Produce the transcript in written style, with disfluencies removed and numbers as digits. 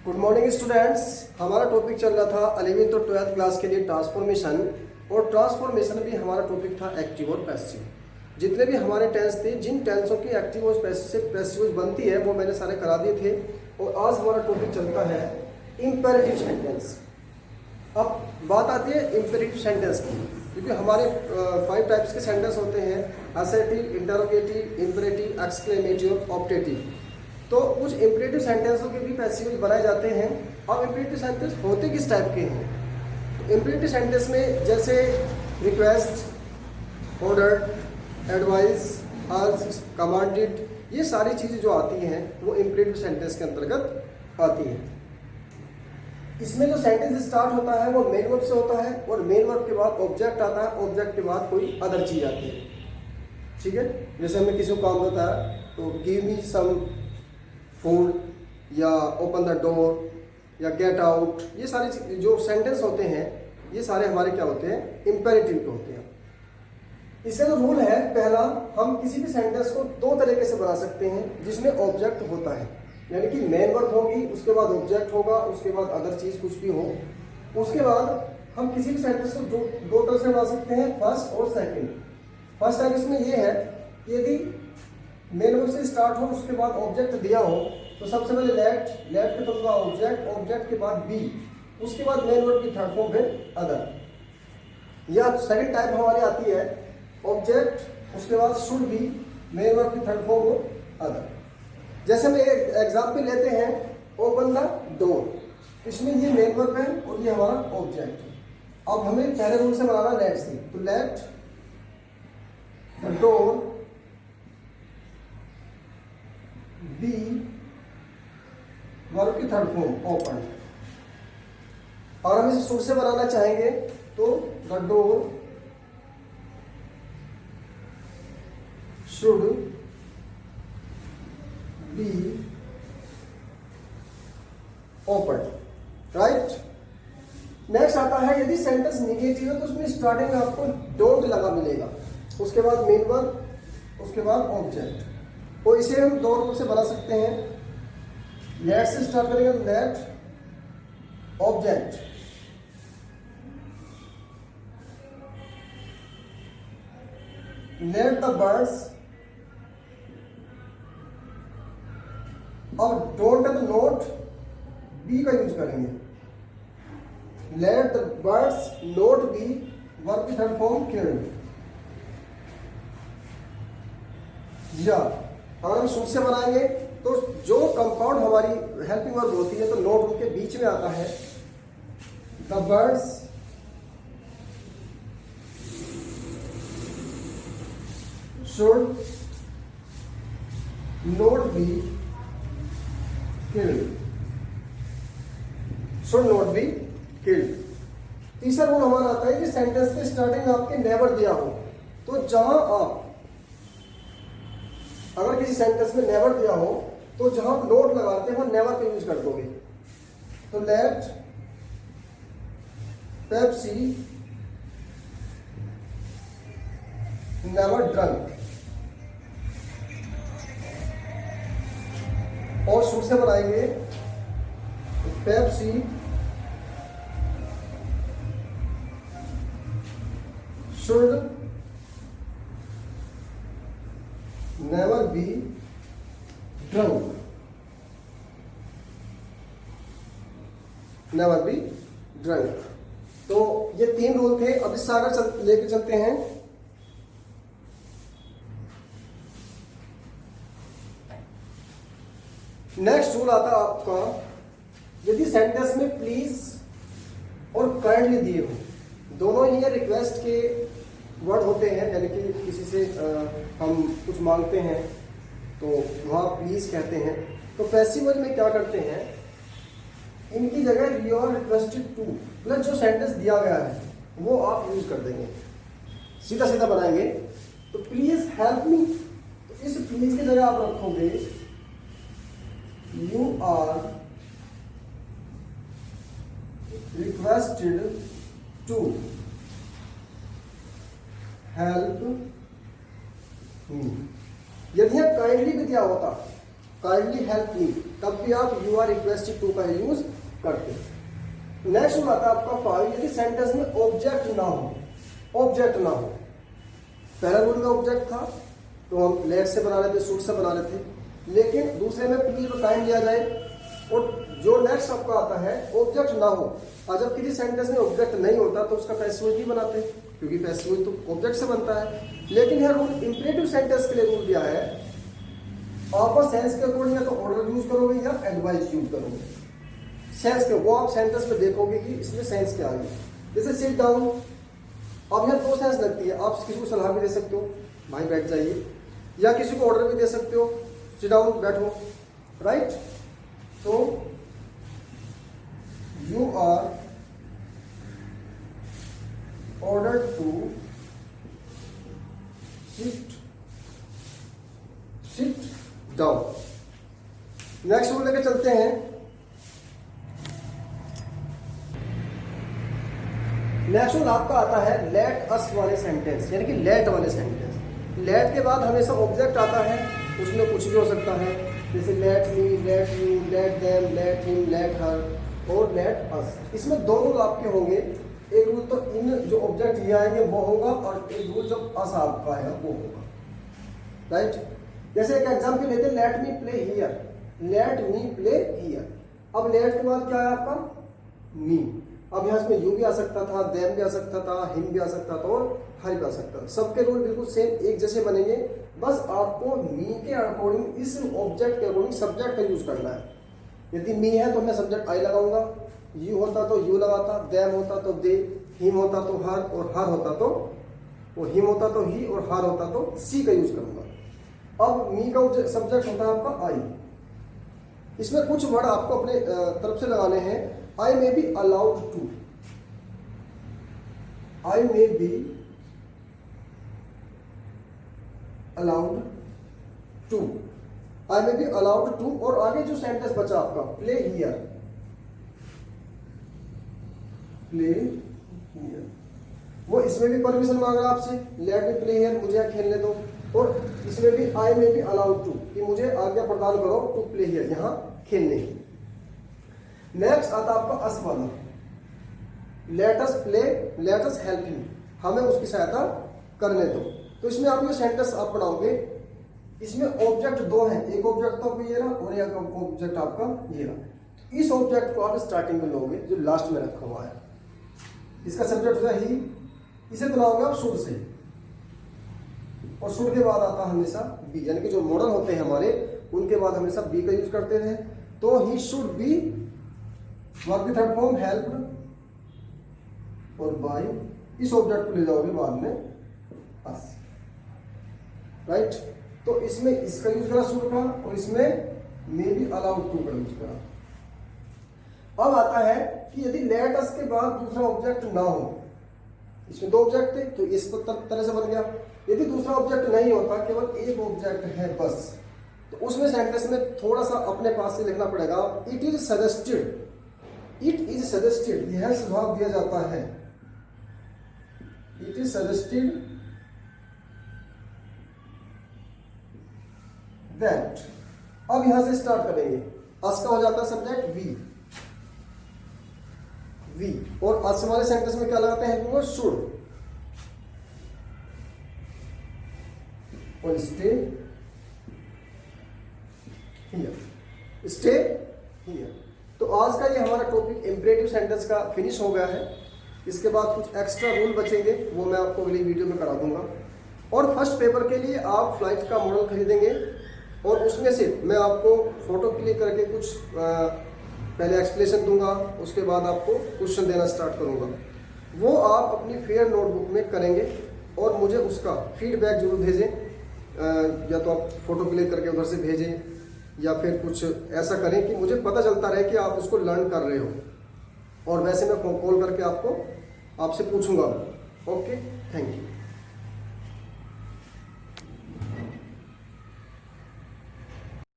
Good morning students. हमारा topic चल रहा था 11th और 12th क्लास के लिए ट्रांसफॉर्मेशन, और ट्रांसफॉर्मेशन भी हमारा टॉपिक था एक्टिव और पैसिव। जितने भी हमारे टेंस थे, जिन टेंसों की एक्टिव और पैसिव बनती है वो मैंने सारे करा दिए थे। और आज हमारा टॉपिक चलता है इम्पेरेटिव सेंटेंस। अब बात आती है इम्पेरेटिव सेंटेंस की, क्योंकि हमारे 5 टाइप्स के सेंटेंस होते हैं: assertive, interrogative, imperative, exclamative, optative. तो कुछ इम्पेरेटिव सेंटेंसों के भी पैसिव बनाए जाते हैं। अब इम्पेरेटिव सेंटेंस होते किस टाइप के हैं? तो इम्पेरेटिव सेंटेंस में जैसे request, order, advice, ask, commanded, ये सारी चीज़ें जो आती हैं वो इम्पेरेटिव सेंटेंस के अंतर्गत आती हैं। इसमें जो सेंटेंस स्टार्ट होता है वो मेन वर्ब से होता है, और मेन वर्ब के बाद ऑब्जेक्ट आता है, ऑब्जेक्ट के बाद कोई अदर चीज़ आती है। ठीक है, जैसे हमें किसी को काम होता है तो गिव मी सम फूड, या ओपन द डोर, या गेट आउट, ये सारे जो सेंटेंस होते हैं ये सारे हमारे क्या होते हैं? इम्पेरेटिव के होते हैं। इसका जो रूल है, पहला, हम किसी भी सेंटेंस को 2 तरीके से बना सकते हैं जिसमें ऑब्जेक्ट होता है, यानी कि मेन वर्ब होगी, उसके बाद ऑब्जेक्ट होगा, उसके बाद अदर चीज कुछ भी हो। उसके बाद हम किसी भी सेंटेंस को दो तरह से बना सकते हैं, फर्स्ट और सेकंड। फर्स्ट टाइप इसमें ये है कि यदि मेन वर्ब से स्टार्ट हो, उसके बाद ऑब्जेक्ट दिया हो, तो सबसे पहले लेट के बाद ऑब्जेक्ट, ऑब्जेक्ट के बाद बी, उसके बाद मेन वर्ब की थर्ड फॉर्म है अदर। या सेकंड टाइप हमारी आती है ऑब्जेक्ट, उसके बाद शुड बी, मेन वर्ब की थर्ड फॉर्म हो अदर। जैसे हम एक एग्जाम्पल लेते हैं, ओपन द डोर। इसमें ये मेन वर्ब है और ये हमारा ऑब्जेक्ट है। अब हमें पहले रूल से बनाना लेट से, तो let the door be, verb की थर्ड फॉर्म ओपन। और हम इसे शुड से बनाना चाहेंगे तो the door should be open, right. Next आता है, यदि सेंटेंस निगेटिव है तो उसमें स्टार्टिंग में आपको डोंट लगा मिलेगा, उसके बाद मेन वर्ब, उसके बाद ऑब्जेक्ट। और इसे हम 2 रूप से बना सकते हैं। लेट से स्टार्ट करेंगे, let object let the birds, और डोंट है तो नोट बी का यूज करेंगे। Let the birds not be, verb की थर्ड फॉर्म किल्ड। या अगर हम शुड से बनाएंगे तो जो कंपाउंड हमारी हेल्पिंग वर्ब होती है तो नोट उनके बीच में आता है। The birds should note be killed, should not be killed. तीसरा रूल हमारा आता है कि सेंटेंस के स्टार्टिंग में आपके नेवर दिया हो, तो जहां आप अगर किसी सेंटेंस में नेवर दिया हो तो जहां आप नोट लगाते हैं वो नेवर का यूज कर दोगे। तो लेट पेप्सी नेवर ड्रंक, और शुड से बनाएंगे Pepsi should never be drunk, never be drunk. तो ये 3 रूल थे। अब इससे आगे लेके चलते हैं। नेक्स्ट रूल आता है आपका, यदि सेंटेंस में प्लीज और काइंडली दिए हो, दोनों ही रिक्वेस्ट के वर्ड होते हैं, यानी कि किसी से हम कुछ मांगते हैं तो वहाँ प्लीज कहते हैं। तो पैसिव में क्या करते हैं, इनकी जगह you are requested to plus जो सेंटेंस दिया गया है वो आप यूज कर देंगे, सीधा सीधा बनाएंगे। तो प्लीज हेल्प मी, तो इस प्लीज की जगह आप रखोगे you are requested to help me. यदि काइंडली भी दिया होता, काइंडली हेल्प मी, तब भी आप यू आर रिक्वेस्टेड टू का यूज करते हैं। नेक्स्ट रूल आता है आपका 5, यदि सेंटेंस में ऑब्जेक्ट ना हो, ऑब्जेक्ट ना हो। पहला रूल में ऑब्जेक्ट था तो हम लेट से बना लेते, शुड से बना लेते, लेकिन दूसरे में प्लीज और काइंड लिया जाए। और जो नेक्स्ट आपका आता है ऑब्जेक्ट ना हो, और जब किसी सेंटेंस में ऑब्जेक्ट नहीं होता तो उसका पैसिव नहीं बनाते, क्योंकि पैसिव तो ऑब्जेक्ट से बनता है। लेकिन यह रूल इंपरेटिव सेंटेंस के लिए रूल दिया है, आप सेंस के अकॉर्डिंग या तो ऑर्डर यूज करोगे या एडवाइस यूज करोगे। सेंस के वो आप सेंटेंस में देखोगे कि इसमें सेंस क्या है। जैसे सिट डाउन, अब यहाँ 2 सेंस लगती है, आप किसी को सलाह भी दे सकते हो भाई बैठ जाइए, या किसी को ऑर्डर भी दे सकते हो सिट डाउन बैठो, राइट। तो you are ordered to sit down. Next rule लेके चलते हैं। नेक्स्ट रूल आपका आता है लेट अस वाले सेंटेंस, यानी कि लेट वाले सेंटेंस। लेट के बाद हमेशा ऑब्जेक्ट आता है, उसमें कुछ भी हो सकता है, जैसे let me, let you, let them, let him, let her और लेट अस। इसमें 2 रूल आपके होंगे। एक रूल तो इन जो ऑब्जेक्ट ये आएंगे वो होगा, और एक रूल जब अस आपका आएगा वो होगा, राइट। जैसे एक एग्जाम्पल लेते हैं, let me play here, let me play here. अब लेट के बाद क्या है आपका मी। अब यहाँ इसमें यू भी आ सकता था, देम भी आ सकता था, हिम भी आ सकता था और हर भी आ सकता था। सबके रूल बिल्कुल सेम एक जैसे बनेंगे, बस आपको मी के अकॉर्डिंग, इस ऑब्जेक्ट के अकॉर्डिंग सब्जेक्ट का यूज करना है। यदि मी है तो मैं सब्जेक्ट आई लगाऊंगा, यू होता तो यू लगाता, देम होता तो दे, हिम होता तो हर, और हर होता तो वो, हिम होता तो ही, और हर होता तो सी का यूज करूंगा। अब मी का सब्जेक्ट होता है आपका आई। इसमें कुछ वर्ड आपको अपने तरफ से लगाने हैं। I may be allowed to, I may be allowed to, I may be allowed to। और आगे जो सेंटेंस बचा आपका play here, play here, वो इसमें भी परमिशन मांग रहा है आपसे, let me play here, मुझे खेलने दो। और इसमें भी I may be allowed to, कि मुझे आज्ञा प्रदान करो to play here, यहाँ खेलने की। नेक्स्ट आता आपका अस वाला, let us play, let us help him, हमें उसकी सहायता करने दो। तो इसमें आप ये सेंटेंस आप बनाओगे, इसमें ऑब्जेक्ट 2 हैं, एक ऑब्जेक्ट तो ये रहा और एक ऑब्जेक्ट आपका ये रहा। इस ऑब्जेक्ट को आप स्टार्टिंग में लोगे जो लास्ट में रखा हुआ है, इसका सब्जेक्ट जो है ही, इसे बनाओगे आप शुड से, और शुड के बाद आता हमेशा बी, यानी कि जो मॉडल होते हैं हमारे उनके बाद हमेशा बी का यूज करते रहे। तो he should be work with third form helped और बाय, इस ऑब्जेक्ट को ले जाओगे बाद में अस, राइट। तो इसमें इसका यूज करा शुड का, और इसमें मे बी अलाउड टू का यूज करा। अब आता है कि यदि लेट अस के बाद दूसरा ऑब्जेक्ट ना हो, इसमें 2 ऑब्जेक्ट थे तो इस तरह से बन गया। यदि दूसरा ऑब्जेक्ट नहीं होता, केवल एक ऑब्जेक्ट है बस, तो उसमें सेंटेंस में थोड़ा सा अपने पास से लिखना पड़ेगा। It is suggested, it is suggested, यह सुझाव दिया जाता है, इट इज सजेस्टेड दैट। अब यहां से स्टार्ट करेंगे, अस का हो जाता है सब्जेक्ट वी, वी, और अस वाले सेंटेंस में क्या लगाते हैं वो शुड, और स्टे हियर, स्टे हियर। तो आज का ये हमारा टॉपिक इंपरेटिव सेंटेंस का फिनिश हो गया है। इसके बाद कुछ एक्स्ट्रा रूल बचेंगे, वो मैं आपको अगली वीडियो में करा दूंगा। और फर्स्ट पेपर के लिए आप फ्लाइट का मॉडल खरीदेंगे, और उसमें से मैं आपको फोटो क्लिक करके कुछ पहले एक्सप्लेनेशन दूंगा, उसके बाद आपको क्वेश्चन देना स्टार्ट करूंगा। वो आप अपनी फेयर नोटबुक में करेंगे और मुझे उसका फीडबैक जरूर भेजें। या तो आप फोटो क्लिक करके उधर से भेजें, या फिर कुछ ऐसा करें कि मुझे पता चलता रहे कि आप उसको लर्न कर रहे हो। और वैसे मैं कॉल करके आपसे पूछूंगा। Okay, thank you.